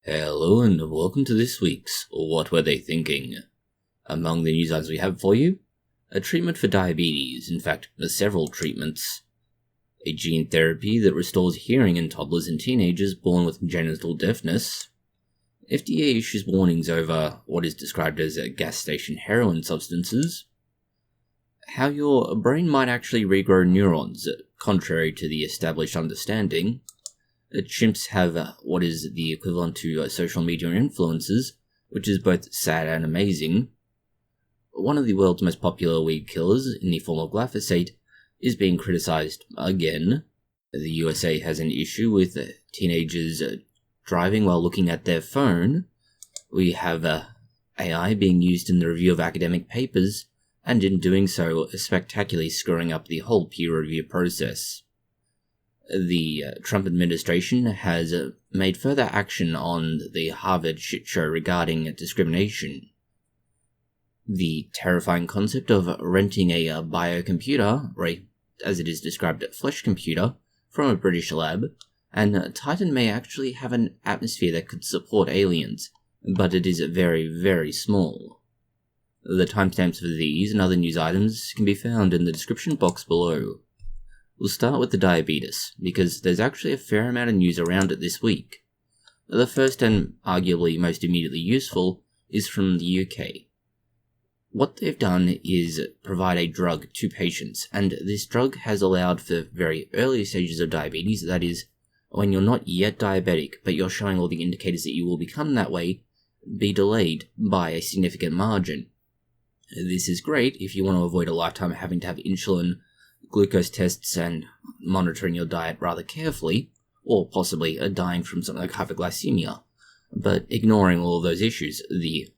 Hello and welcome to this week's What Were They Thinking? Among the news items we have for you, a treatment for diabetes, in fact, several treatments, a gene therapy that restores hearing in toddlers and teenagers born with congenital deafness, FDA issues warnings over what is described as gas station heroin substances, how your brain might actually regrow neurons, contrary to the established understanding. Chimps have what is the equivalent to social media influencers, which is both sad and amazing. One of the world's most popular weed killers, in the form of Glyphosate, is being criticized again. The USA has an issue with teenagers driving while looking at their phone. We have AI being used in the review of academic papers, and in doing so, spectacularly screwing up the whole peer review process. The Trump administration has made further action on the Harvard shit show regarding discrimination. The terrifying concept of renting a biocomputer, or as it is described, a flesh computer, from a British lab, and Titan may actually have an atmosphere that could support aliens, but it is very, very small. The timestamps for these and other news items can be found in the description box below. We'll start with the diabetes, because there's actually a fair amount of news around it this week. The first and arguably most immediately useful is from the UK. What they've done is provide a drug to patients, and this drug has allowed for very early stages of diabetes, that is, when you're not yet diabetic, but you're showing all the indicators that you will become that way, be delayed by a significant margin. This is great if you want to avoid a lifetime of having to have insulin, glucose tests, and monitoring your diet rather carefully, or possibly dying from something like hypoglycemia. But ignoring all of those issues, the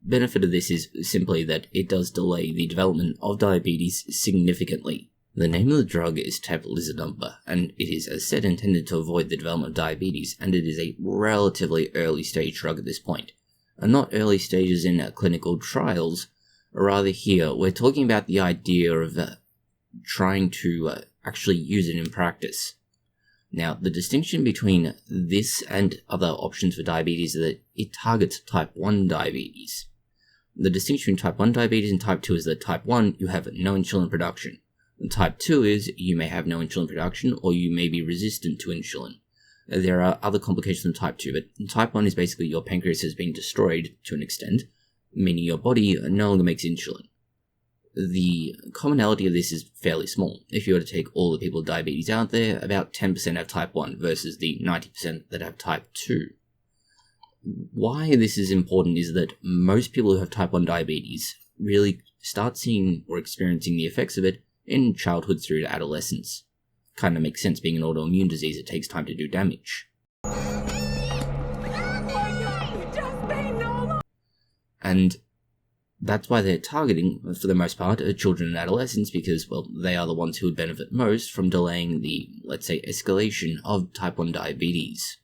benefit of this is simply that it does delay the development of diabetes significantly. The name of the drug is teblistamab, and it is, as said, intended to avoid the development of diabetes, and it is a relatively early stage drug at this point. And not early stages in clinical trials, rather here we're talking about the idea of trying to actually use it in practice. Now, the distinction between this and other options for diabetes is that it targets type 1 diabetes. The distinction between type 1 diabetes and type 2 is that type 1, you have no insulin production. And type 2 is you may have no insulin production, or you may be resistant to insulin. There are other complications in type 2, but type 1 is basically your pancreas has been destroyed to an extent, meaning your body no longer makes insulin. The commonality of this is fairly small. If you were to take all the people with diabetes out there, about 10% have type 1 versus the 90% that have type 2. Why this is important is that most people who have type 1 diabetes really start seeing or experiencing the effects of it in childhood through to adolescence. Kind of makes sense, being an autoimmune disease, it takes time to do damage. And that's why they're targeting, for the most part, children and adolescents, because, well, they are the ones who would benefit most from delaying the, let's say, escalation of type 1 diabetes.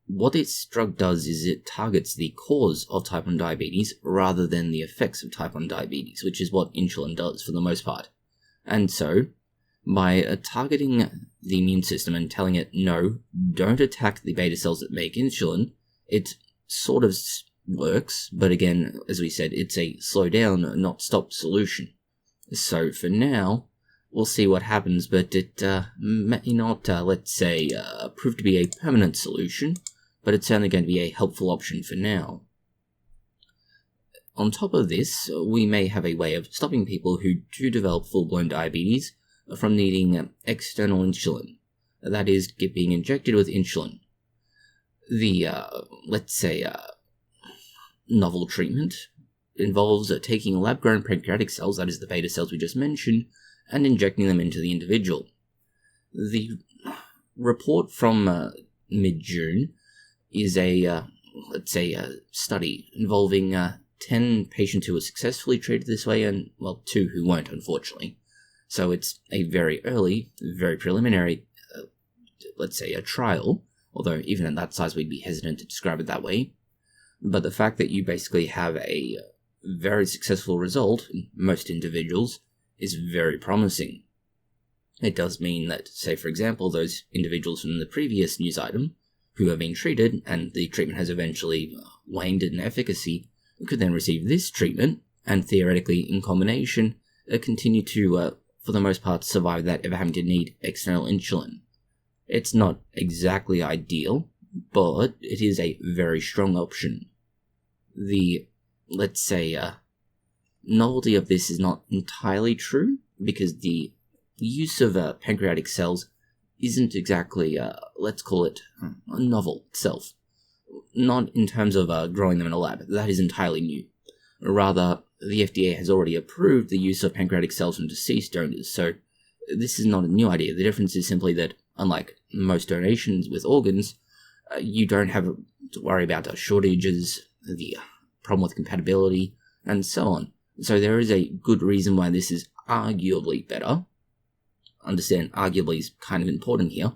What this drug does is it targets the cause of type 1 diabetes rather than the effects of type 1 diabetes, which is what insulin does for the most part. And so, by targeting the immune system and telling it, no, don't attack the beta cells that make insulin, it sort of works, but again, as we said, it's a slow down, not stop solution. So for now, we'll see what happens, but it may not, let's say, prove to be a permanent solution, but it's certainly going to be a helpful option for now. On top of this, we may have a way of stopping people who do develop full-blown diabetes from needing external insulin, that is, being injected with insulin. The, let's say, novel treatment involves taking lab-grown pancreatic cells, that is the beta cells we just mentioned, and injecting them into the individual. The report from mid-June is a, let's say, a study involving 10 patients who were successfully treated this way, and, well, 2 who weren't, unfortunately. So it's a very early, very preliminary, let's say, a trial, although even at that size we'd be hesitant to describe it that way. But the fact that you basically have a very successful result in most individuals is very promising. It does mean that, say for example, those individuals from the previous news item who have been treated, and the treatment has eventually waned in efficacy, could then receive this treatment, and theoretically, in combination, continue to, for the most part, survive without ever having to need external insulin. It's not exactly ideal, but it is a very strong option. The, let's say, novelty of this is not entirely true, because the use of pancreatic cells isn't exactly, let's call it, novel itself. Not in terms of growing them in a lab, that is entirely new. Rather, the FDA has already approved the use of pancreatic cells from deceased donors, so this is not a new idea. The difference is simply that, unlike most donations with organs, you don't have to worry about shortages, the problem with compatibility, and so on. So there is a good reason why this is arguably better. Understand, arguably is kind of important here.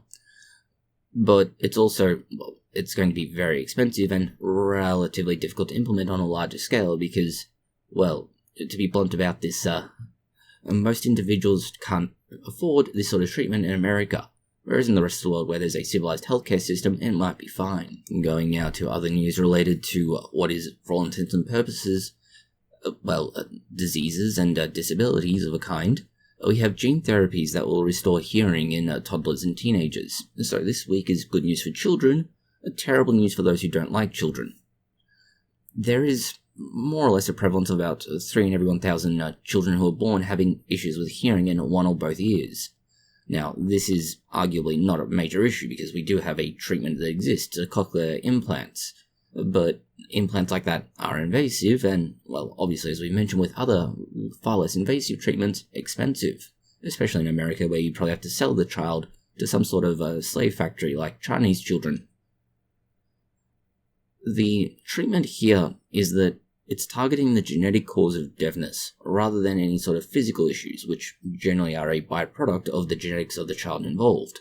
But it's also, well, it's going to be very expensive and relatively difficult to implement on a larger scale because, well, to be blunt about this, most individuals can't afford this sort of treatment in America. Whereas in the rest of the world, where there's a civilized healthcare system, it might be fine. Going now to other news related to what is, for all intents and purposes, diseases and disabilities of a kind. We have gene therapies that will restore hearing in toddlers and teenagers. So this week is good news for children, terrible news for those who don't like children. There is more or less a prevalence of about 3 in every 1,000 children who are born having issues with hearing in one or both ears. Now, this is arguably not a major issue because we do have a treatment that exists, cochlear implants. But implants like that are invasive and, well, obviously, as we mentioned with other far less invasive treatments, expensive. Especially in America, where you probably have to sell the child to some sort of slave factory like Chinese children. The treatment here is that it's targeting the genetic cause of deafness, rather than any sort of physical issues, which generally are a byproduct of the genetics of the child involved.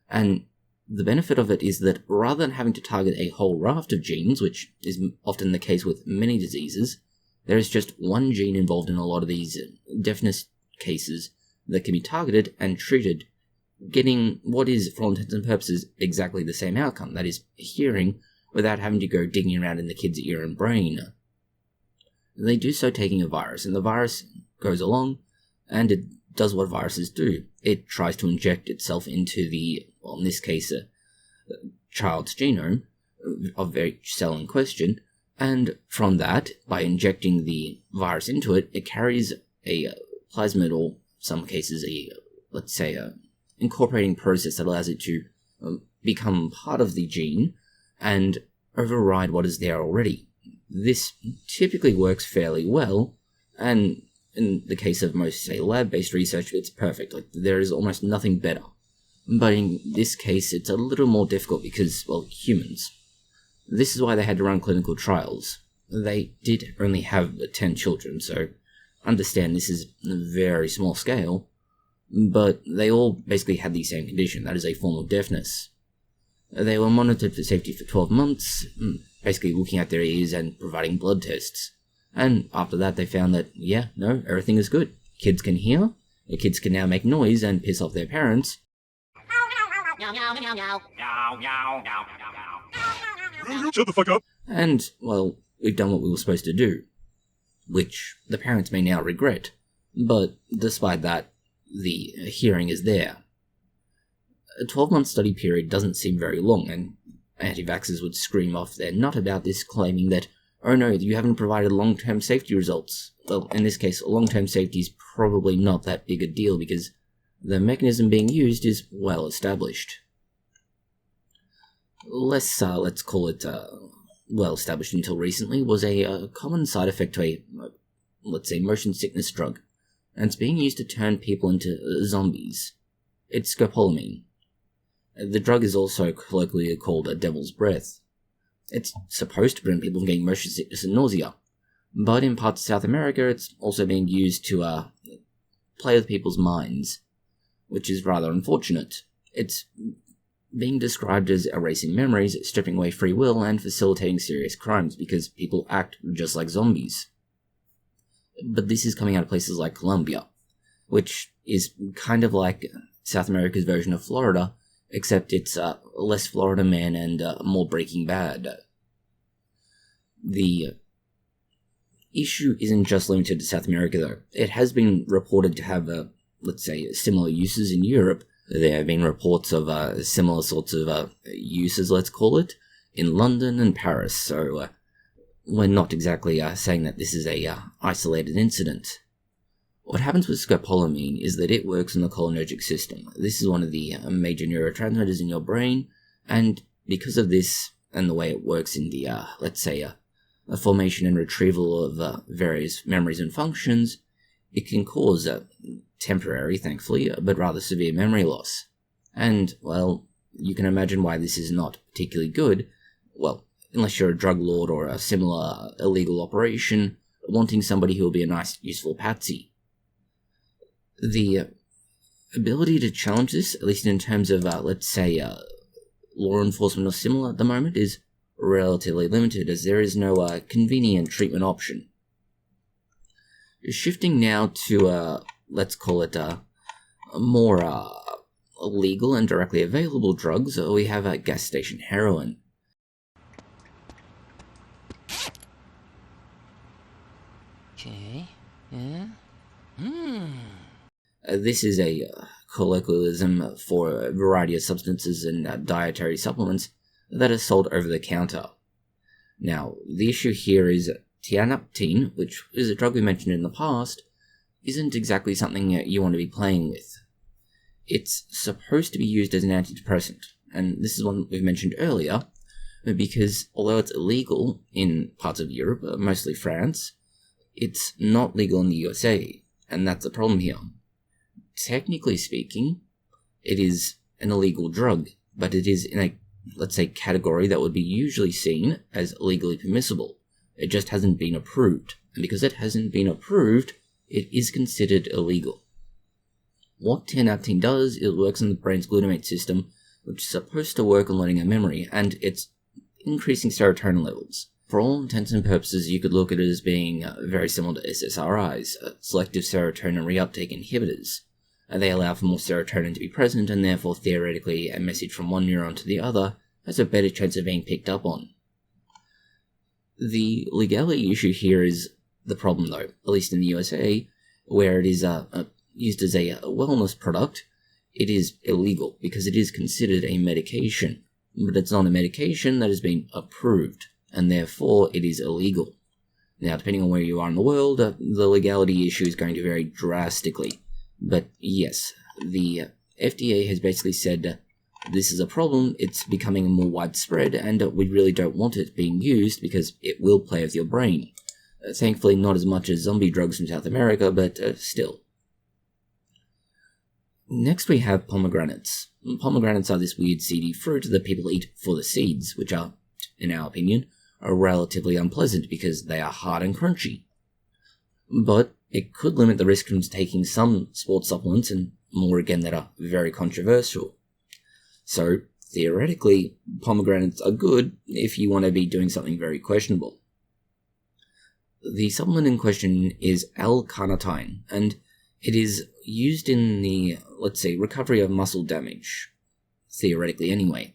And the benefit of it is that rather than having to target a whole raft of genes, which is often the case with many diseases, there is just one gene involved in a lot of these deafness cases that can be targeted and treated, getting what is, for all intents and purposes, exactly the same outcome, that is, hearing, without having to go digging around in the kid's ear and brain. They do so taking a virus, and the virus goes along, and it does what viruses do. It tries to inject itself into the, well, in this case, child's genome of the cell in question, and from that, by injecting the virus into it, it carries a plasmid, or in some cases a incorporating process that allows it to become part of the gene and override what is there already. This typically works fairly well, and in the case of most, say, lab-based research, it's perfect. Like, there is almost nothing better. But in this case, it's a little more difficult because, well, humans. This is why they had to run clinical trials. They did only have 10 children, so understand this is a very small scale, but they all basically had the same condition, that is a form of deafness. They were monitored for safety for 12 months, basically looking at their ears and providing blood tests. And after that, they found that, yeah, no, everything is good. Kids can hear, the kids can now make noise and piss off their parents. Shut the fuck up. And, well, we've done what we were supposed to do, which the parents may now regret. But despite that, the hearing is there. A 12-month study period doesn't seem very long, and anti-vaxxers would scream off their nut about this, claiming that, oh no, you haven't provided long-term safety results. Well, in this case, long-term safety is probably not that big a deal because the mechanism being used is well established. Less, let's call it, well established until recently, was a common side effect to a, let's say, motion sickness drug, and it's being used to turn people into zombies. It's scopolamine. The drug is also colloquially called a devil's breath. It's supposed to prevent people from getting motion sickness and nausea, but in parts of South America it's also being used to play with people's minds, which is rather unfortunate. It's being described as erasing memories, stripping away free will, and facilitating serious crimes because people act just like zombies. But this is coming out of places like Colombia, which is kind of like South America's version of Florida, except it's less Florida Man and more Breaking Bad. The issue isn't just limited to South America, though. It has been reported to have, let's say, similar uses in Europe. There have been reports of similar sorts of uses, let's call it, in London and Paris, so we're not exactly saying that this is a isolated incident. What happens with scopolamine is that it works in the cholinergic system. This is one of the major neurotransmitters in your brain, and because of this and the way it works in the, let's say, the formation and retrieval of various memories and functions, it can cause temporary, thankfully, but rather severe memory loss. And, well, you can imagine why this is not particularly good, well, unless you're a drug lord or a similar illegal operation, wanting somebody who will be a nice, useful patsy. The ability to challenge this, at least in terms of, let's say, law enforcement or similar at the moment, is relatively limited, as there is no convenient treatment option. Shifting now to, let's call it, more legal and directly available drugs, we have gas station heroin. Okay, yeah? This is a colloquialism for a variety of substances and dietary supplements that are sold over the counter. Now, the issue here is tianeptine, which is a drug we mentioned in the past, isn't exactly something you want to be playing with. It's supposed to be used as an antidepressant, and this is one we've mentioned earlier, because although it's illegal in parts of Europe, mostly France, it's not legal in the USA, and that's the problem here. Technically speaking, it is an illegal drug, but it is in a, let's say, category that would be usually seen as legally permissible. It just hasn't been approved, and because it hasn't been approved, it is considered illegal. What tianeptine does, it works in the brain's glutamate system, which is supposed to work on learning a memory, and it's increasing serotonin levels. For all intents and purposes, you could look at it as being very similar to SSRIs, selective serotonin reuptake inhibitors. They allow for more serotonin to be present, and therefore theoretically a message from one neuron to the other has a better chance of being picked up on. The legality issue here is the problem, though, at least in the USA, where it is used as a wellness product. It is illegal because it is considered a medication, but it's not a medication that has been approved, and therefore it is illegal. Now, depending on where you are in the world, the legality issue is going to vary drastically. But yes, the FDA has basically said this is a problem, it's becoming more widespread, and we really don't want it being used because it will play with your brain. Thankfully, not as much as zombie drugs from South America, but still. Next we have pomegranates. Pomegranates are this weird seedy fruit that people eat for the seeds, which are, in our opinion, are relatively unpleasant because they are hard and crunchy. But it could limit the risk from taking some sports supplements, and more again that are very controversial. So, theoretically, pomegranates are good if you want to be doing something very questionable. The supplement in question is L-carnitine, and it is used in the, let's say, recovery of muscle damage. Theoretically anyway.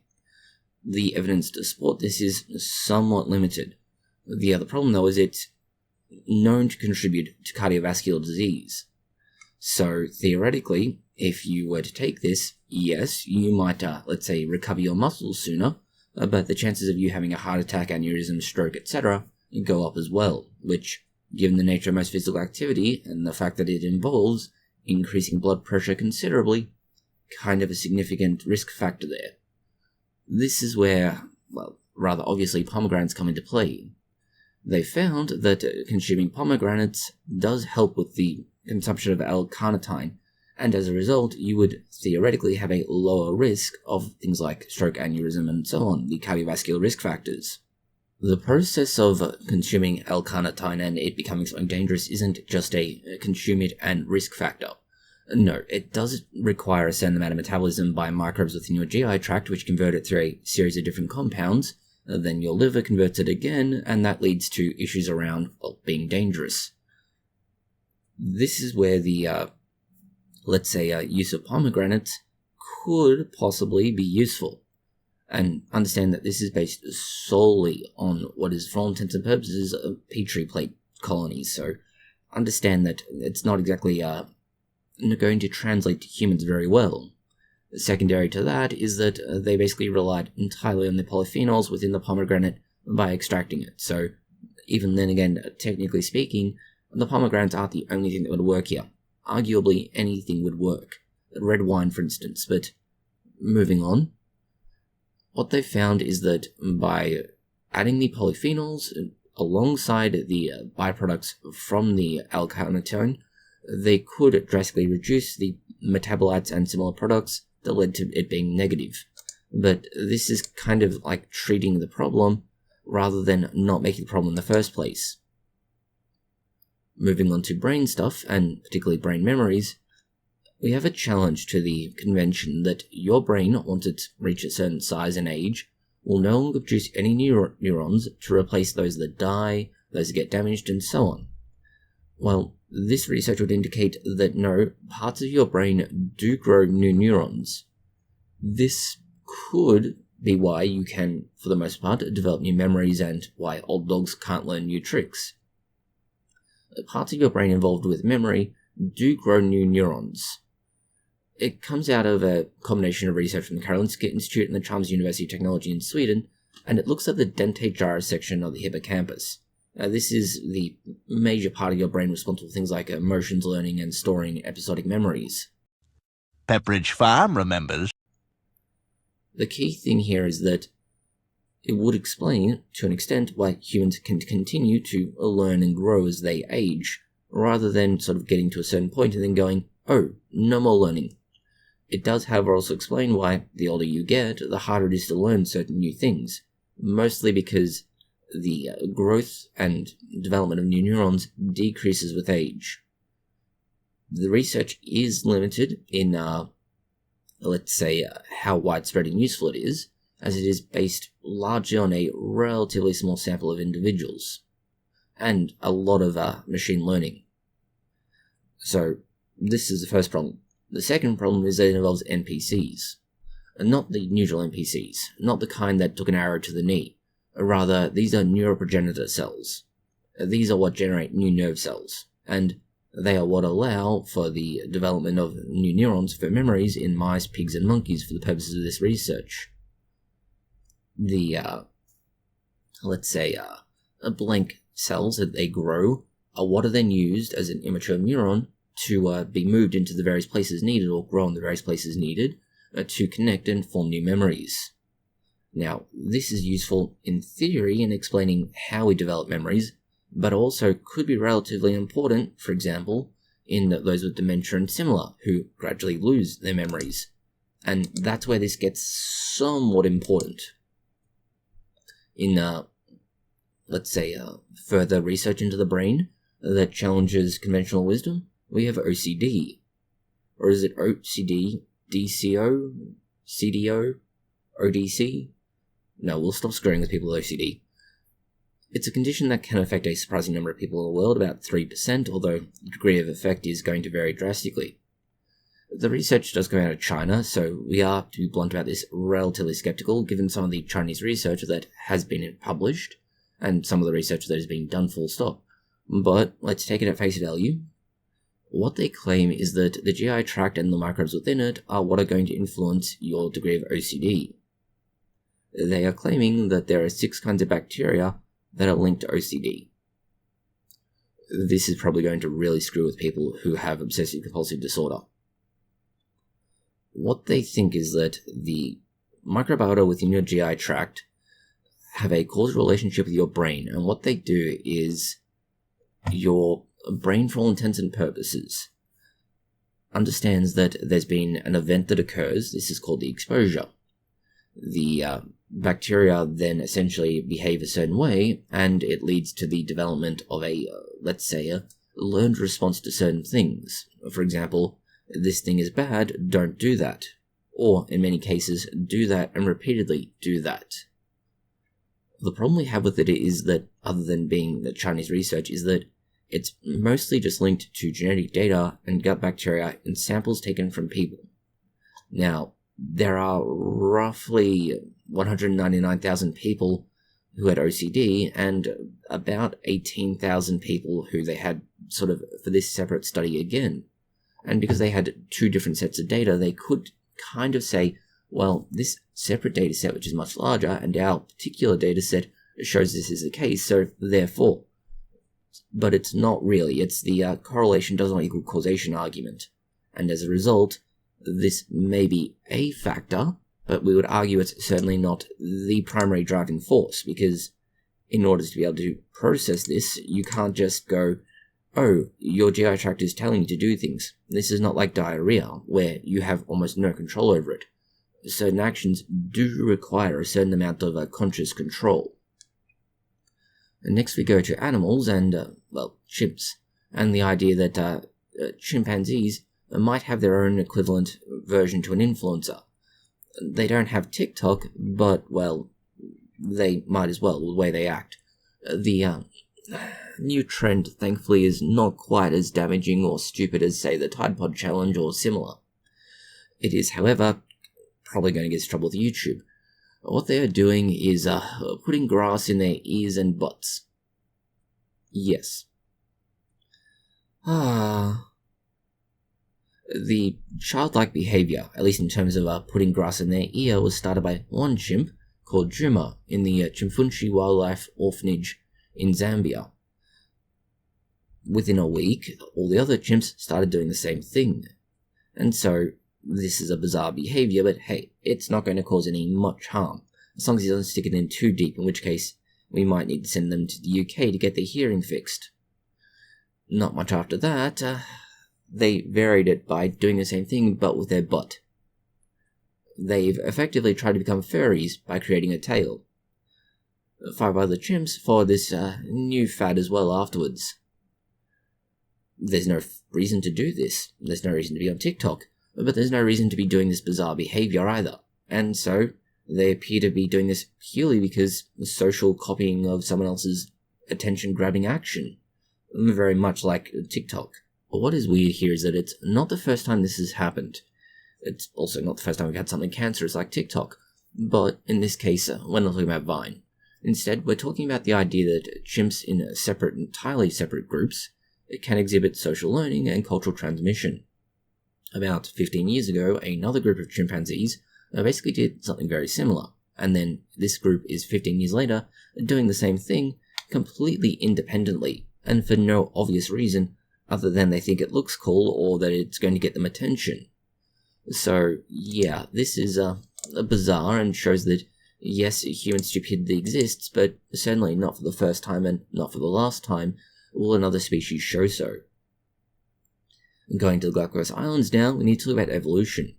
The evidence to support this is somewhat limited. The other problem, though, is it's known to contribute to cardiovascular disease. So, theoretically, if you were to take this, yes, you might, let's say, recover your muscles sooner, but the chances of you having a heart attack, aneurysm, stroke, etc. go up as well, which, given the nature of most physical activity and the fact that it involves increasing blood pressure considerably, kind of a significant risk factor there. This is where, well, rather obviously pomegranates come into play. They found that consuming pomegranates does help with the consumption of L-carnitine, and as a result, you would theoretically have a lower risk of things like stroke, aneurysm, and so on, the cardiovascular risk factors. The process of consuming L-carnitine and it becoming something dangerous isn't just a consume it and risk factor. No, it does require a certain amount of metabolism by microbes within your GI tract, which convert it through a series of different compounds. Then your liver converts it again, and that leads to issues around, well, being dangerous. This is where the, let's say, use of pomegranates could possibly be useful. And understand that this is based solely on what is, for all intents and purposes, a Petri plate colony. So understand that it's not exactly going to translate to humans very well. Secondary to that is that they basically relied entirely on the polyphenols within the pomegranate by extracting it. So even then again, technically speaking, the pomegranates aren't the only thing that would work here. Arguably, anything would work. Red wine, for instance. But moving on, what they found is that by adding the polyphenols alongside the byproducts from the L-carnitine, they could drastically reduce the metabolites and similar products that led to it being negative. But this is kind of like treating the problem rather than not making the problem in the first place. Moving on to brain stuff, and particularly brain memories, we have a challenge to the convention that your brain, once it reaches a certain size and age, will no longer produce any neurons to replace those that die, those that get damaged, and so on. Well, this research would indicate that no, parts of your brain do grow new neurons. This could be why you can, for the most part, develop new memories and why old dogs can't learn new tricks. Parts of your brain involved with memory do grow new neurons. It comes out of a combination of research from the Karolinska Institute and the Chalmers University of Technology in Sweden, and it looks at the dentate gyrus section of the hippocampus. This is the major part of your brain responsible for things like emotions learning and storing episodic memories. Pepperidge Farm remembers. The key thing here is that it would explain, to an extent, why humans can continue to learn and grow as they age, rather than sort of getting to a certain point and then going, oh, no more learning. It does, however, also explain why the older you get, the harder it is to learn certain new things, mostly because the growth and development of new neurons decreases with age. The research is limited in, let's say, how widespread and useful it is, as it is based largely on a relatively small sample of individuals, and a lot of machine learning. So, this is the first problem. The second problem is that it involves NPCs. Not the usual NPCs, not the kind that took an arrow to the knee. Rather, these are neuroprogenitor cells. These are what generate new nerve cells, and they are what allow for the development of new neurons for memories in mice, pigs, and monkeys for the purposes of this research. The, let's say, blank cells that they grow are what are then used as an immature neuron to be moved into the various places needed, or grow in the various places needed, to connect and form new memories. Now, this is useful in theory in explaining how we develop memories, but also could be relatively important, for example, in those with dementia and similar, who gradually lose their memories. And that's where this gets somewhat important. In, let's say, further research into the brain that challenges conventional wisdom, we have OCD. Or is it OCD, DCO, CDO, ODC? No, we'll stop screwing with people with OCD. It's a condition that can affect a surprising number of people in the world, about 3%, although the degree of effect is going to vary drastically. The research does come out of China, so we are, to be blunt about this, relatively skeptical, given some of the Chinese research that has been published, and some of the research that has been done full stop. But let's take it at face value. What they claim is that the GI tract and the microbes within it are what are going to influence your degree of OCD. They are claiming that there are 6 kinds of bacteria that are linked to OCD. This is probably going to really screw with people who have obsessive-compulsive disorder. What they think is that the microbiota within your GI tract have a causal relationship with your brain, and what they do is your brain, for all intents and purposes, understands that there's been an event that occurs. This is called the exposure. The bacteria then essentially behave a certain way, and it leads to the development of a, let's say, a learned response to certain things. For example, this thing is bad, don't do that. Or, in many cases, do that and repeatedly do that. The problem we have with it is that, other than being the Chinese research, is that it's mostly just linked to genetic data and gut bacteria in samples taken from people. Now, there are roughly 199,000 people who had OCD and about 18,000 people who they had sort of for this separate study again. And because they had two different sets of data, they could kind of say, well, this separate data set, which is much larger, and our particular data set shows this is the case, so therefore. But it's not really. It's the correlation does not equal causation argument. And as a result, this may be a factor, but we would argue it's certainly not the primary driving force, because in order to be able to process this, you can't just go, oh, your GI tract is telling you to do things. This is not like diarrhea, where you have almost no control over it. Certain actions do require a certain amount of conscious control. And next we go to animals and, chimps, and the idea that chimpanzees might have their own equivalent version to an influencer. They don't have TikTok, but, they might as well, the way they act. The new trend, thankfully, is not quite as damaging or stupid as, say, the Tide Pod Challenge or similar. It is, however, probably going to get us trouble with YouTube. What they are doing is putting grass in their ears and butts. Yes. The childlike behavior, at least in terms of putting grass in their ear, was started by one chimp called Juma in the Chimfunshi Wildlife Orphanage in Zambia. Within a week, all the other chimps started doing the same thing. And so, this is a bizarre behavior, but hey, it's not going to cause any much harm, as long as he doesn't stick it in too deep, in which case we might need to send them to the UK to get their hearing fixed. Not much after that, they varied it by doing the same thing, but with their butt. They've effectively tried to become furries by creating a tail. 5 other chimps followed this new fad as well afterwards. There's no reason to do this. There's no reason to be on TikTok, but there's no reason to be doing this bizarre behavior either. And so, they appear to be doing this purely because the social copying of someone else's attention-grabbing action. Very much like TikTok. But what is weird here is that it's not the first time this has happened. It's also not the first time we've had something cancerous like TikTok. But in this case, we're not talking about Vine. Instead, we're talking about the idea that chimps in entirely separate groups can exhibit social learning and cultural transmission. About 15 years ago, another group of chimpanzees basically did something very similar, and then this group is 15 years later doing the same thing completely independently, and for no obvious reason other than they think it looks cool or that it's going to get them attention. So, yeah, this is bizarre and shows that, yes, human stupidity exists, but certainly not for the first time and not for the last time will another species show so. Going to the Galapagos Islands now, we need to talk about evolution,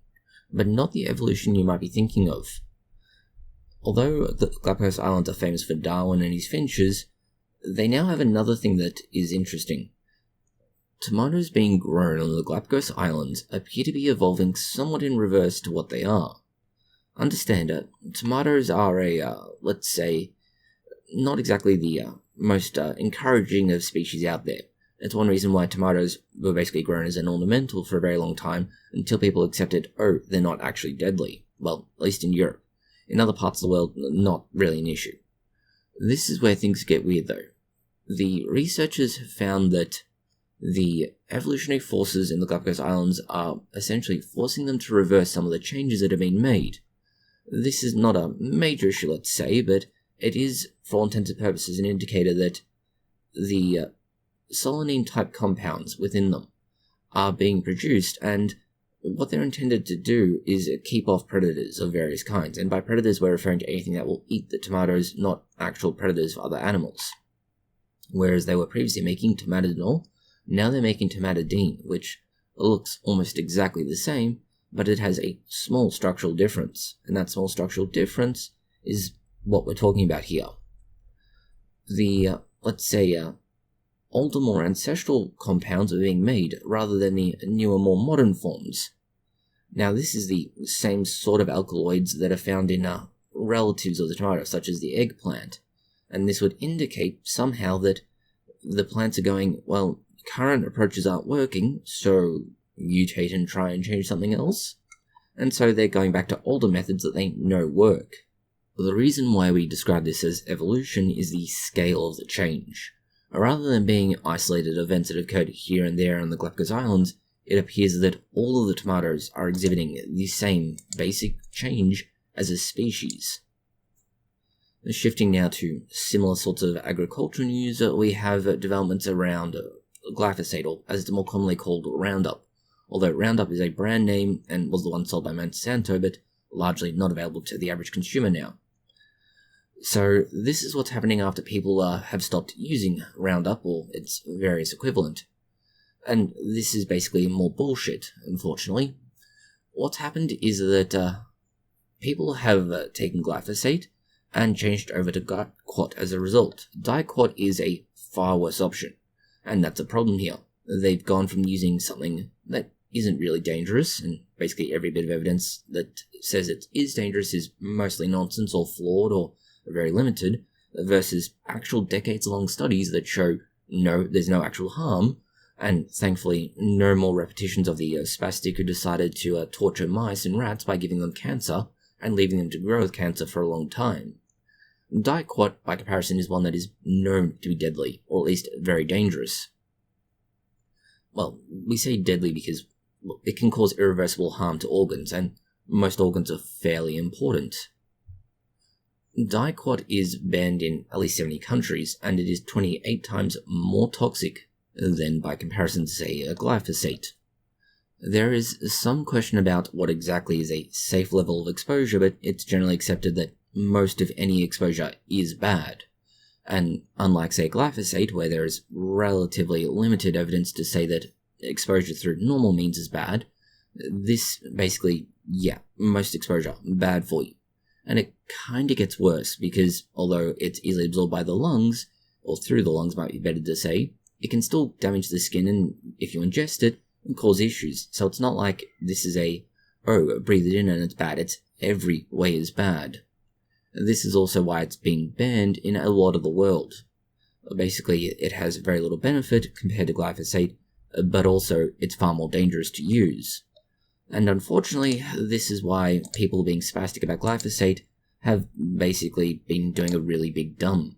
but not the evolution you might be thinking of. Although the Galapagos Islands are famous for Darwin and his finches, they now have another thing that is interesting. Tomatoes being grown on the Galapagos Islands appear to be evolving somewhat in reverse to what they are. Understand, tomatoes are let's say, not exactly the most encouraging of species out there. It's one reason why tomatoes were basically grown as an ornamental for a very long time, until people accepted, oh, they're not actually deadly. Well, at least in Europe. In other parts of the world, not really an issue. This is where things get weird though. The researchers have found that the evolutionary forces in the Galapagos Islands are essentially forcing them to reverse some of the changes that have been made. This is not a major issue, let's say, but it is, for all intents and purposes, an indicator that the solanine-type compounds within them are being produced, and what they're intended to do is keep off predators of various kinds, and by predators we're referring to anything that will eat the tomatoes, not actual predators for other animals. Whereas they were previously making tomatidinol, now they're making tomatidine, which looks almost exactly the same, but it has a small structural difference, and that small structural difference is what we're talking about here. The, let's say, older, more ancestral compounds are being made rather than the newer, more modern forms. Now, this is the same sort of alkaloids that are found in relatives of the tomato, such as the eggplant, and this would indicate somehow that the plants are going, well, current approaches aren't working, so mutate and try and change something else. and so they're going back to older methods that they know work. But the reason why we describe this as evolution is the scale of the change. Rather than being isolated events that occurred here and there on the Galapagos Islands, it appears that all of the tomatoes are exhibiting the same basic change as a species. Shifting now to similar sorts of agricultural news, we have developments around glyphosate, or as it's more commonly called, Roundup. Although Roundup is a brand name and was the one sold by Monsanto, but largely not available to the average consumer now. So this is what's happening after people have stopped using Roundup or its various equivalent. And this is basically more bullshit, unfortunately. What's happened is that people have taken glyphosate and changed over to dicot as a result. Dicot is a far worse option, and that's a problem here. They've gone from using something that isn't really dangerous, and basically every bit of evidence that says it is dangerous is mostly nonsense or flawed or very limited, versus actual decades-long studies that show no, there's no actual harm, and thankfully no more repetitions of the spastic who decided to torture mice and rats by giving them cancer and leaving them to grow with cancer for a long time. Dicot, by comparison, is one that is known to be deadly, or at least very dangerous. Well, we say deadly because it can cause irreversible harm to organs, and most organs are fairly important. Dicot is banned in at least 70 countries, and it is 28 times more toxic than, by comparison, say, a glyphosate. There is some question about what exactly is a safe level of exposure, but it's generally accepted that most of any exposure is bad. And unlike, say, glyphosate, where there is relatively limited evidence to say that exposure through normal means is bad, this basically, most exposure, bad for you. And it kinda gets worse, because although it's easily absorbed by the lungs, or through the lungs might be better to say, it can still damage the skin, and if you ingest it, and cause issues. So it's not like this is breathe it in and it's bad. It's every way is bad. This is also why it's being banned in a lot of the world. Basically, it has very little benefit compared to glyphosate, but also it's far more dangerous to use. And unfortunately, this is why people being spastic about glyphosate have basically been doing a really big dumb.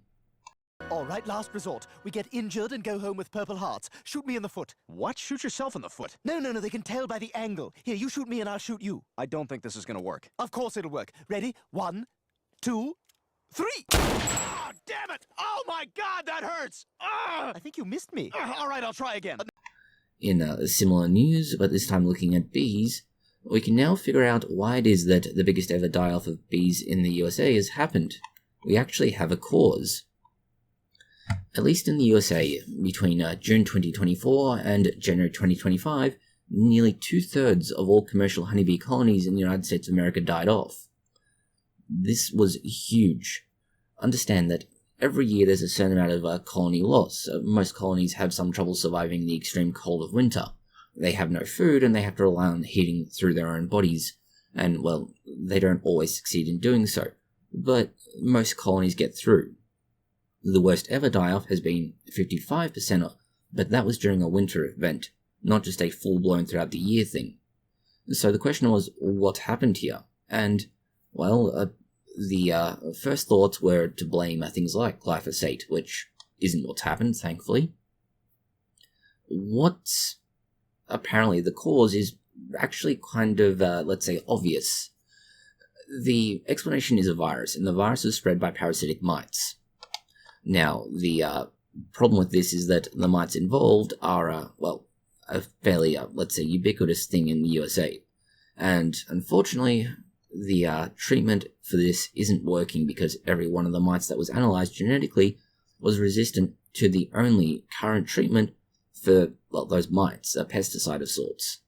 All right, last resort. We get injured and go home with purple hearts. Shoot me in the foot. What? Shoot yourself in the foot? No, they can tell by the angle. Here, you shoot me and I'll shoot you. I don't think this is gonna work. Of course it'll work. Ready? 1, 2, 3. Ah, damn it! Oh my god, that hurts! Ah! I think you missed me. All right, I'll try again. In similar news, but this time looking at bees, we can now figure out why it is that the biggest ever die-off of bees in the USA has happened. We actually have a cause. At least in the USA, between June 2024 and January 2025, nearly 2/3 of all commercial honeybee colonies in the United States of America died off. This was huge. Understand that every year there's a certain amount of colony loss. Most colonies have some trouble surviving the extreme cold of winter. They have no food and they have to rely on heating through their own bodies, and, well, they don't always succeed in doing so, but most colonies get through. The worst ever die-off has been 55%, but that was during a winter event, not just a full-blown throughout the year thing. So the question was, what happened here? And, well, the first thoughts were to blame things like glyphosate, which isn't what's happened, thankfully. What's apparently the cause is actually kind of, let's say, obvious. The explanation is a virus, and the virus is spread by parasitic mites. Now, the problem with this is that the mites involved are, a fairly, let's say, ubiquitous thing in the USA. And unfortunately, the treatment for this isn't working because every one of the mites that was analyzed genetically was resistant to the only current treatment for, well, those mites, a pesticide of sorts.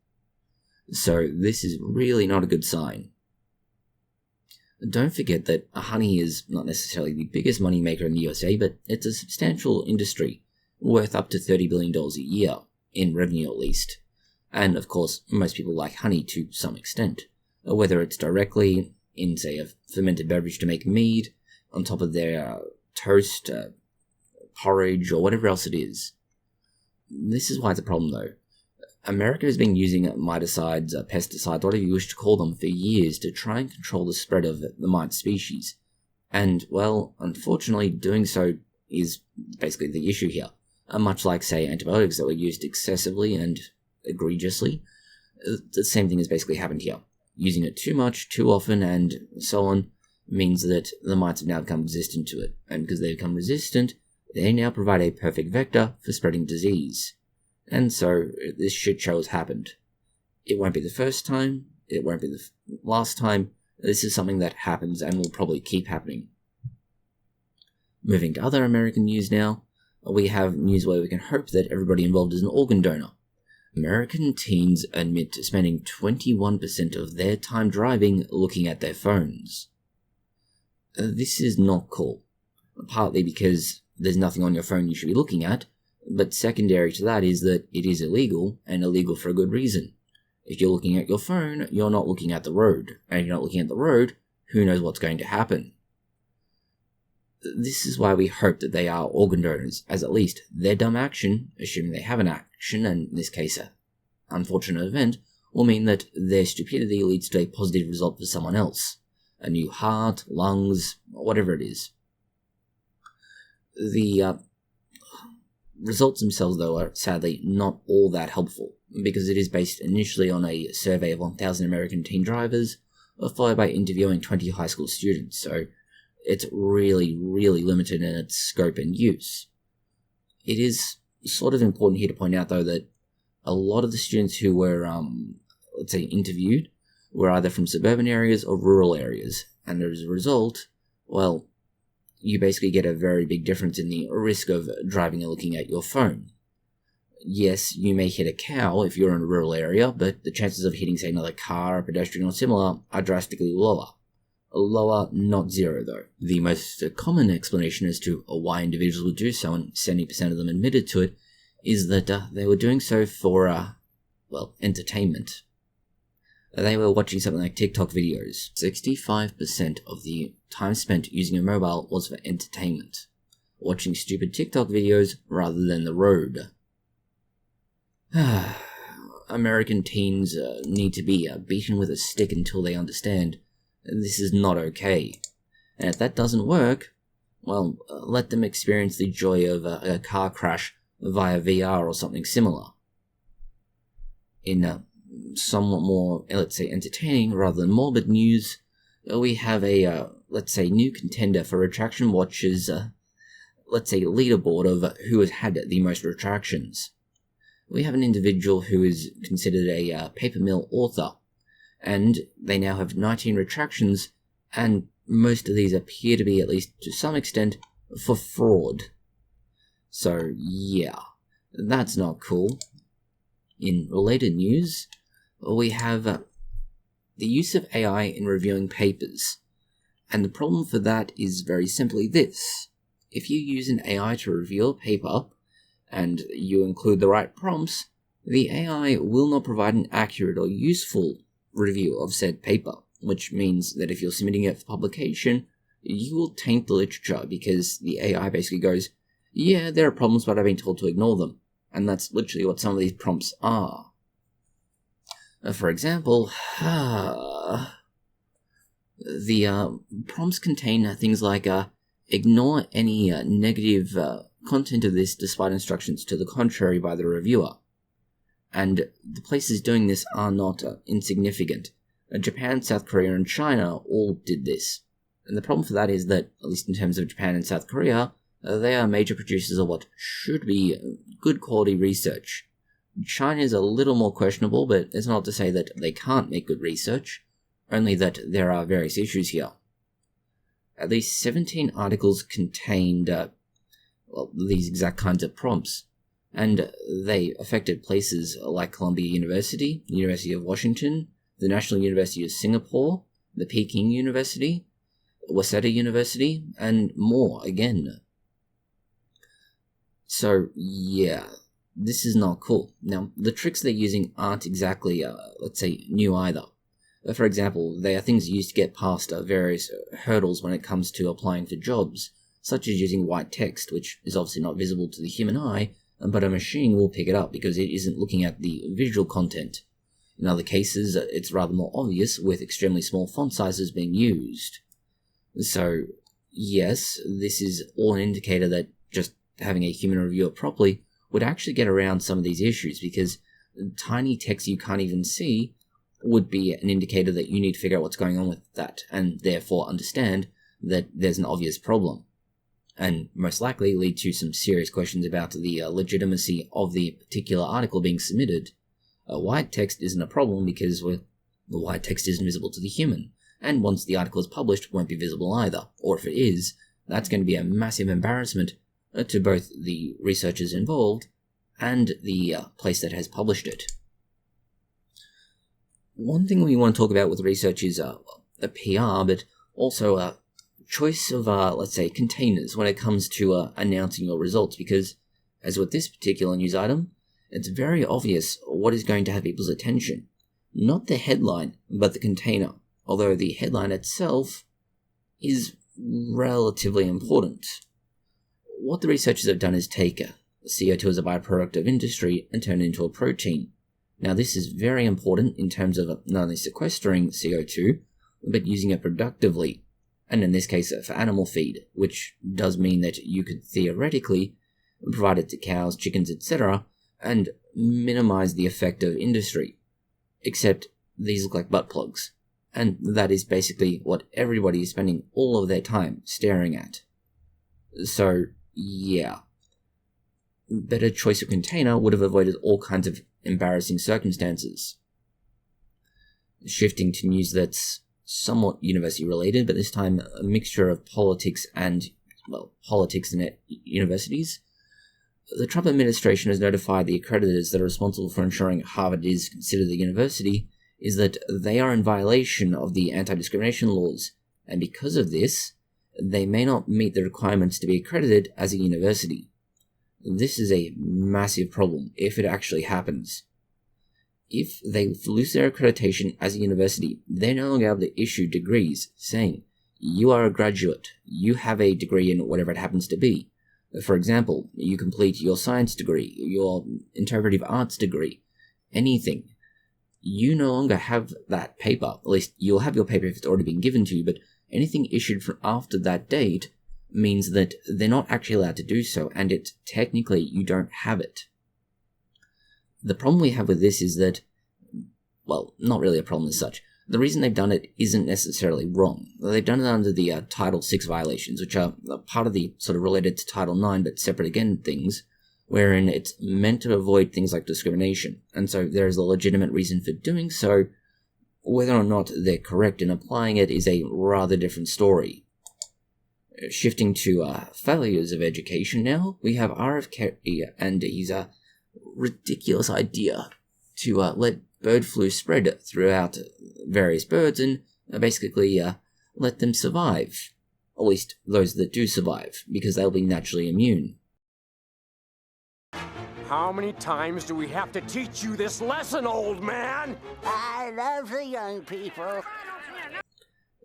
So this is really not a good sign. Don't forget that honey is not necessarily the biggest moneymaker in the USA, but it's a substantial industry, worth up to $30 billion a year, in revenue at least. And of course, most people like honey to some extent, whether it's directly in, say, a fermented beverage to make mead, on top of their toast, porridge, or whatever else it is. This is why it's a problem, though. America has been using miticides, pesticides, whatever you wish to call them, for years to try and control the spread of the mite species. And, well, unfortunately, doing so is basically the issue here. Much like, say, antibiotics that were used excessively and egregiously, the same thing has basically happened here. Using it too much, too often, and so on means that the mites have now become resistant to it. And because they become resistant, they now provide a perfect vector for spreading disease. And so this shit show has happened. It won't be the first time, it won't be the last time. This is something that happens and will probably keep happening. Moving to other American news now, we have news where we can hope that everybody involved is an organ donor. American teens admit to spending 21% of their time driving looking at their phones. This is not cool. Partly because there's nothing on your phone you should be looking at, but secondary to that is that it is illegal, and illegal for a good reason. If you're looking at your phone, you're not looking at the road, and if you're not looking at the road, who knows what's going to happen. This is why we hope that they are organ donors, as at least their dumb action, assuming they have an action, and in this case an unfortunate event, will mean that their stupidity leads to a positive result for someone else. A new heart, lungs, whatever it is. The results themselves, though, are sadly not all that helpful, because it is based initially on a survey of 1,000 American teen drivers, followed by interviewing 20 high school students, so it's really, really limited in its scope and use. It is sort of important here to point out, though, that a lot of the students who were, let's say, interviewed were either from suburban areas or rural areas, and as a result, well, you basically get a very big difference in the risk of driving and looking at your phone. Yes, you may hit a cow if you're in a rural area, but the chances of hitting, say, another car, a pedestrian, or similar are drastically lower. Lower, not zero, though. The most common explanation as to why individuals would do so, and 70% of them admitted to it, is that they were doing so for, entertainment. They were watching something like TikTok videos. 65% of the time spent using a mobile was for entertainment. Watching stupid TikTok videos rather than the road. American teens need to be beaten with a stick until they understand this is not okay. And if that doesn't work, well, let them experience the joy of a car crash via VR or something similar. In somewhat more, let's say, entertaining rather than morbid news, we have a, let's say, new contender for retraction watch's, let's say, leaderboard of who has had the most retractions. We have an individual who is considered a paper mill author, and they now have 19 retractions, and most of these appear to be, at least to some extent, for fraud. So, yeah, that's not cool. In related news, we have the use of AI in reviewing papers, and the problem for that is very simply this. If you use an AI to review a paper, and you include the right prompts, the AI will not provide an accurate or useful review of said paper, which means that if you're submitting it for publication, you will taint the literature because the AI basically goes, yeah, there are problems, but I've been told to ignore them. And that's literally what some of these prompts are. For example, the prompts contain things like ignore any negative content of this despite instructions to the contrary by the reviewer. And the places doing this are not insignificant. Japan, South Korea, and China all did this. And the problem for that is that, at least in terms of Japan and South Korea, they are major producers of what should be good quality research. China is a little more questionable, but it's not to say that they can't make good research, only that there are various issues here. At least 17 articles contained these exact kinds of prompts, and they affected places like Columbia University, the University of Washington, the National University of Singapore, the Peking University, Waseda University, and more again. So, yeah, this is not cool. Now, the tricks they're using aren't exactly, let's say, new either. For example, they are things used to get past various hurdles when it comes to applying for jobs, such as using white text, which is obviously not visible to the human eye, but a machine will pick it up because it isn't looking at the visual content. In other cases, it's rather more obvious with extremely small font sizes being used. So, yes, this is all an indicator that just having a human review it properly would actually get around some of these issues, because tiny text you can't even see would be an indicator that you need to figure out what's going on with that, and therefore understand that there's an obvious problem, and most likely lead to some serious questions about the legitimacy of the particular article being submitted. White text isn't a problem because, well, the white text isn't visible to the human, and once the article is published, won't be visible either, or if it is, that's going to be a massive embarrassment to both the researchers involved and the place that has published it. One thing we want to talk about with research is the PR, but also a choice of, let's say, containers when it comes to announcing your results, because, as with this particular news item, it's very obvious what is going to have people's attention. Not the headline, but the container, although the headline itself is relatively important. What the researchers have done is take CO2 as a byproduct of industry and turn it into a protein. Now, this is very important in terms of not only sequestering CO2, but using it productively, and in this case for animal feed, which does mean that you could theoretically provide it to cows, chickens, etc., and minimize the effect of industry. Except these look like butt plugs, and that is basically what everybody is spending all of their time staring at. So, yeah. Better choice of container would have avoided all kinds of embarrassing circumstances. Shifting to news that's somewhat university related, but this time a mixture of politics and, well, politics and universities. The Trump administration has notified the accreditors that are responsible for ensuring Harvard is considered a university is that they are in violation of the anti-discrimination laws, and because of this, they may not meet the requirements to be accredited as a university. This is a massive problem if it actually happens. If they lose their accreditation as a university, they're no longer able to issue degrees saying, you are a graduate, you have a degree in whatever it happens to be. For example, you complete your science degree, your interpretive arts degree, anything. You no longer have that paper. At least you'll have your paper if it's already been given to you, but anything issued from after that date means that they're not actually allowed to do so, and it technically you don't have it. The problem we have with this is that, well, not really a problem as such. The reason they've done it isn't necessarily wrong. They've done it under the Title VI violations, which are part of the sort of related to Title IX, but separate again things, wherein it's meant to avoid things like discrimination. And so there is a legitimate reason for doing so. Whether or not they're correct in applying it is a rather different story. Shifting to failures of education now, we have RFKrayKray and his ridiculous idea to let bird flu spread throughout various birds and basically let them survive. At least those that do survive, because they'll be naturally immune. How many times do we have to teach you this lesson, old man? I love the young people.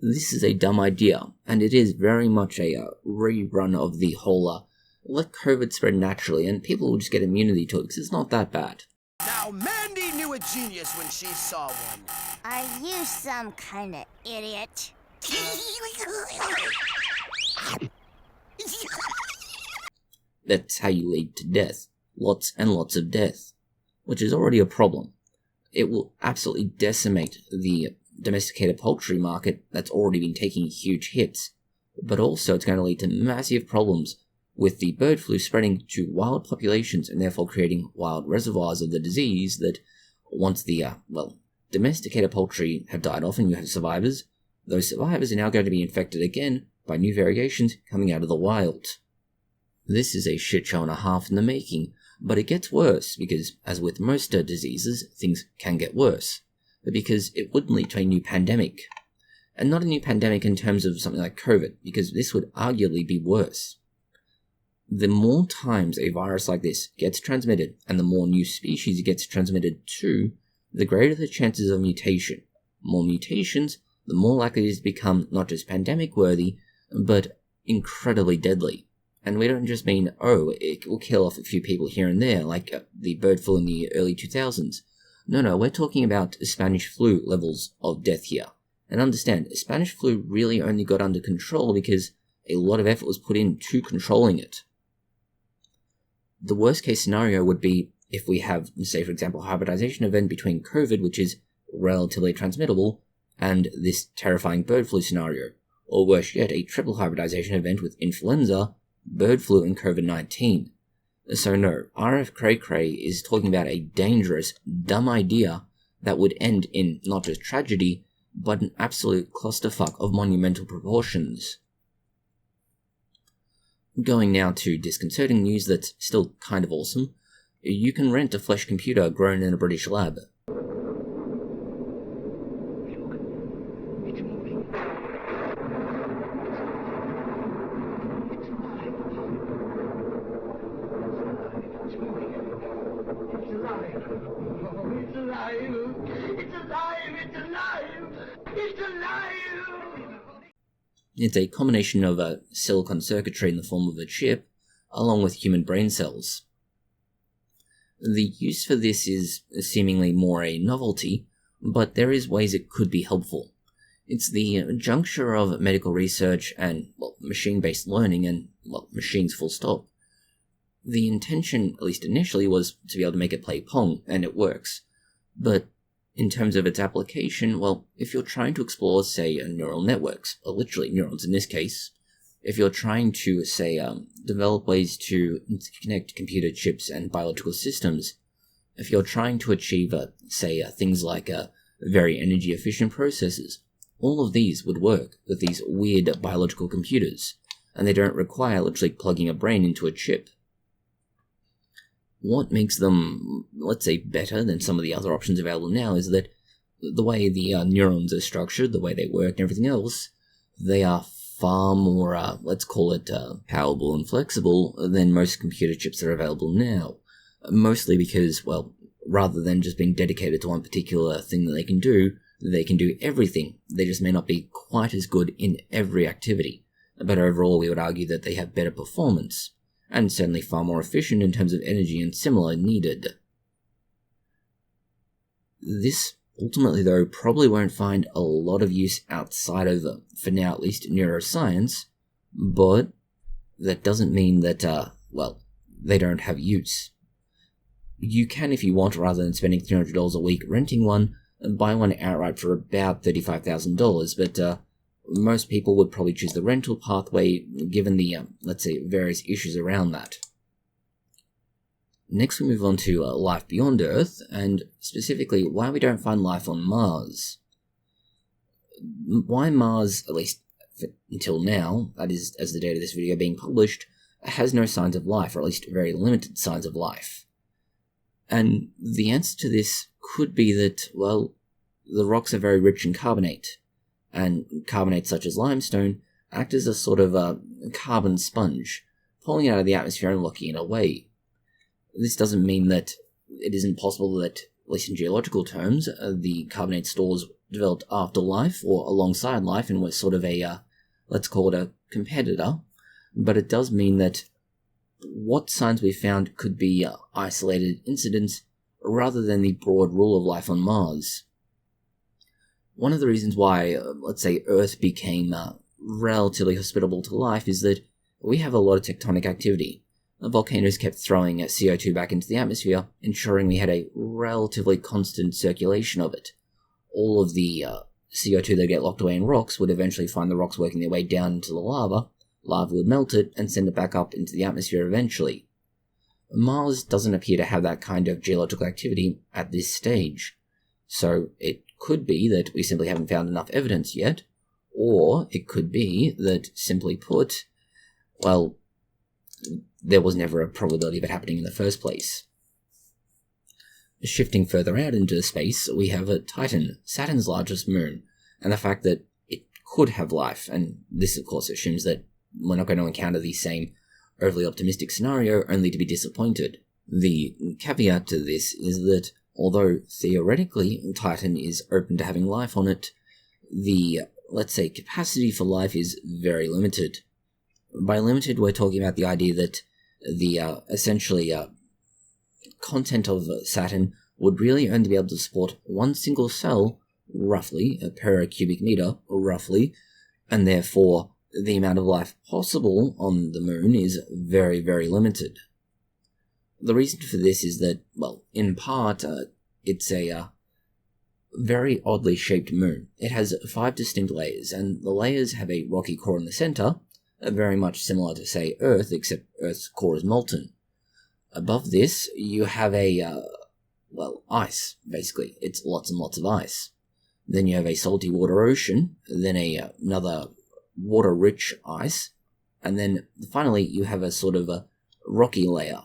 This is a dumb idea, and it is very much a rerun of the whole let COVID spread naturally and people will just get immunity to it, because it's not that bad. Now, Mandy knew a genius when she saw one. Are you some kind of idiot? That's how you lead to death. Lots and lots of death. Which is already a problem. It will absolutely decimate the domesticated poultry market that's already been taking huge hits. But also it's going to lead to massive problems with the bird flu spreading to wild populations and therefore creating wild reservoirs of the disease that once the, domesticated poultry have died off and you have survivors, those survivors are now going to be infected again by new variations coming out of the wild. This is a shit show and a half in the making, but it gets worse because, as with most diseases, things can get worse. But because it wouldn't lead to a new pandemic. And not a new pandemic in terms of something like COVID, because this would arguably be worse. The more times a virus like this gets transmitted, and the more new species it gets transmitted to, the greater the chances of mutation. More mutations, the more likely it is to become not just pandemic-worthy, but incredibly deadly. And we don't just mean, oh, it will kill off a few people here and there, like the bird flu in the early 2000s. No, we're talking about Spanish flu levels of death here. And understand, Spanish flu really only got under control because a lot of effort was put into controlling it. The worst case scenario would be if we have, say for example, a hybridization event between COVID, which is relatively transmittable, and this terrifying bird flu scenario. Or worse yet, a triple hybridization event with influenza, bird flu, and COVID-19. So no, RFKrayKray is talking about a dangerous, dumb idea that would end in not just tragedy, but an absolute clusterfuck of monumental proportions. Going now to disconcerting news that's still kind of awesome. You can rent a flesh computer grown in a British lab. It's a combination of a silicon circuitry in the form of a chip, along with human brain cells. The use for this is seemingly more a novelty, but there is ways it could be helpful. It's the juncture of medical research and, well, machine-based learning and, well, machines full stop. The intention, at least initially, was to be able to make it play Pong, and it works. But in terms of its application, well, if you're trying to explore, say, neural networks, or literally neurons in this case, if you're trying to, say, develop ways to interconnect computer chips and biological systems, if you're trying to achieve, say, things like very energy-efficient processors, all of these would work with these weird biological computers, and they don't require literally plugging a brain into a chip. What makes them, let's say, better than some of the other options available now is that the way the neurons are structured, the way they work and everything else, they are far more, let's call it, powerful and flexible than most computer chips that are available now. Mostly because, well, rather than just being dedicated to one particular thing that they can do everything. They just may not be quite as good in every activity. But overall, we would argue that they have better performance, and certainly far more efficient in terms of energy and similar needed. This, ultimately though, probably won't find a lot of use outside of, for now at least, neuroscience, but that doesn't mean that, well, they don't have use. You can, if you want, rather than spending $300 a week renting one, buy one outright for about $35,000, but most people would probably choose the rental pathway, given the, let's say, various issues around that. Next we move on to life beyond Earth, and specifically why we don't find life on Mars. Why Mars, at least until now, that is, as the date of this video being published, has no signs of life, or at least very limited signs of life. And the answer to this could be that, well, the rocks are very rich in carbonate, and carbonates such as limestone act as a sort of a carbon sponge, pulling it out of the atmosphere and locking it away. This doesn't mean that it isn't possible that, at least in geological terms, the carbonate stores developed after life or alongside life and were sort of a, let's call it a competitor, but it does mean that what signs we found could be isolated incidents rather than the broad rule of life on Mars. One of the reasons why, let's say, Earth became relatively hospitable to life is that we have a lot of tectonic activity. Volcanoes kept throwing CO2 back into the atmosphere, ensuring we had a relatively constant circulation of it. All of the CO2 that get locked away in rocks would eventually find the rocks working their way down into the lava. Lava would melt it and send it back up into the atmosphere eventually. Mars doesn't appear to have that kind of geological activity at this stage, so it could be that we simply haven't found enough evidence yet, or it could be that, simply put, well, there was never a probability of it happening in the first place. Shifting further out into space, we have Titan, Saturn's largest moon, and the fact that it could have life, and this of course assumes that we're not going to encounter the same overly optimistic scenario only to be disappointed. The caveat to this is that although theoretically Titan is open to having life on it, the, let's say, capacity for life is very limited. By limited, we're talking about the idea that the essentially content of Saturn would really only be able to support one single cell, roughly, per cubic meter, roughly, and therefore the amount of life possible on the moon is very, very limited. The reason for this is that, well, in part, it's a very oddly shaped moon. It has 5 distinct layers, and the layers have a rocky core in the center, very much similar to, say, Earth, except Earth's core is molten. Above this, you have ice, basically. It's lots and lots of ice. Then you have a salty water ocean, then another water-rich ice, and then finally you have a sort of a rocky layer.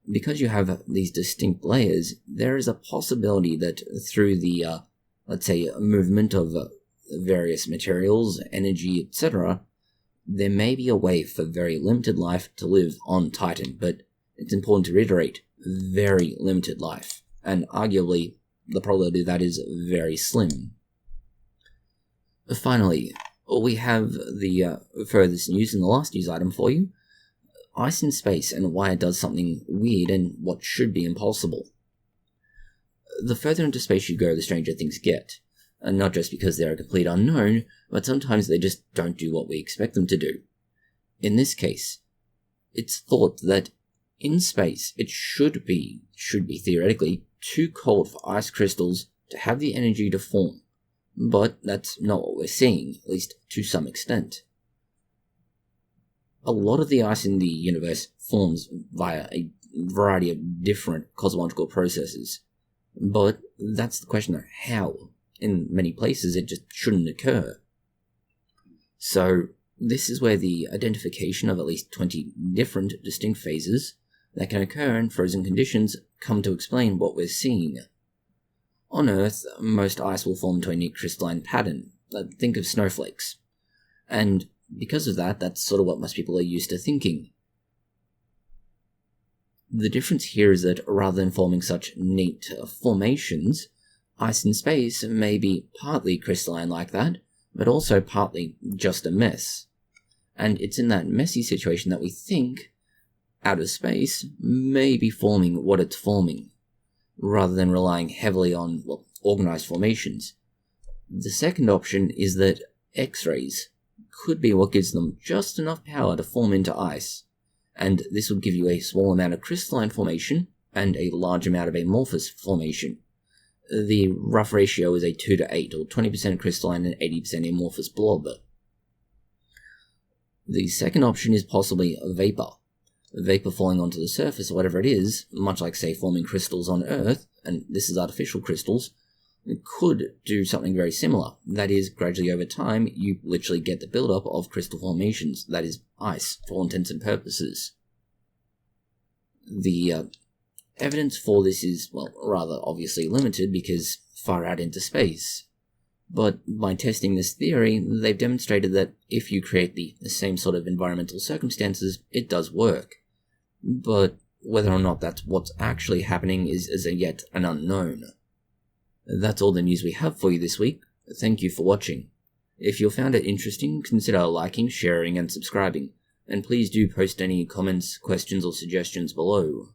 Because you have these distinct layers, there is a possibility that through the, let's say, movement of various materials, energy, etc., there may be a way for very limited life to live on Titan, but it's important to reiterate, very limited life, and arguably the probability of that is very slim. Finally, we have the furthest news in the last news item for you. Ice in space and why it does something weird and what should be impossible. The further into space you go, the stranger things get. And not just because they're a complete unknown, but sometimes they just don't do what we expect them to do. In this case, it's thought that in space it should be theoretically too cold for ice crystals to have the energy to form. But that's not what we're seeing, at least to some extent. A lot of the ice in the universe forms via a variety of different cosmological processes. But that's the question of how. In many places it just shouldn't occur. So this is where the identification of at least 20 different distinct phases that can occur in frozen conditions come to explain what we're seeing. On Earth, most ice will form to a neat crystalline pattern. Think of snowflakes. And because of that, that's sort of what most people are used to thinking. The difference here is that rather than forming such neat formations, ice in space may be partly crystalline like that, but also partly just a mess. And it's in that messy situation that we think outer space may be forming what it's forming, rather than relying heavily on, organized formations. The second option is that X-rays could be what gives them just enough power to form into ice, and this would give you a small amount of crystalline formation and a large amount of amorphous formation. The rough ratio is a 2 to 8, or 20% crystalline and 80% amorphous blob. The second option is possibly vapor. Vapor falling onto the surface or whatever it is, much like, say, forming crystals on Earth, and this is artificial crystals, could do something very similar. That is, gradually over time, you literally get the buildup of crystal formations, that is, ice, for all intents and purposes. The evidence for this is, rather obviously limited because far out into space. But by testing this theory, they've demonstrated that if you create the same sort of environmental circumstances, it does work. But whether or not that's what's actually happening is as yet an unknown. That's all the news we have for you this week. Thank you for watching. If you found it interesting, consider liking, sharing, and subscribing. And please do post any comments, questions, or suggestions below.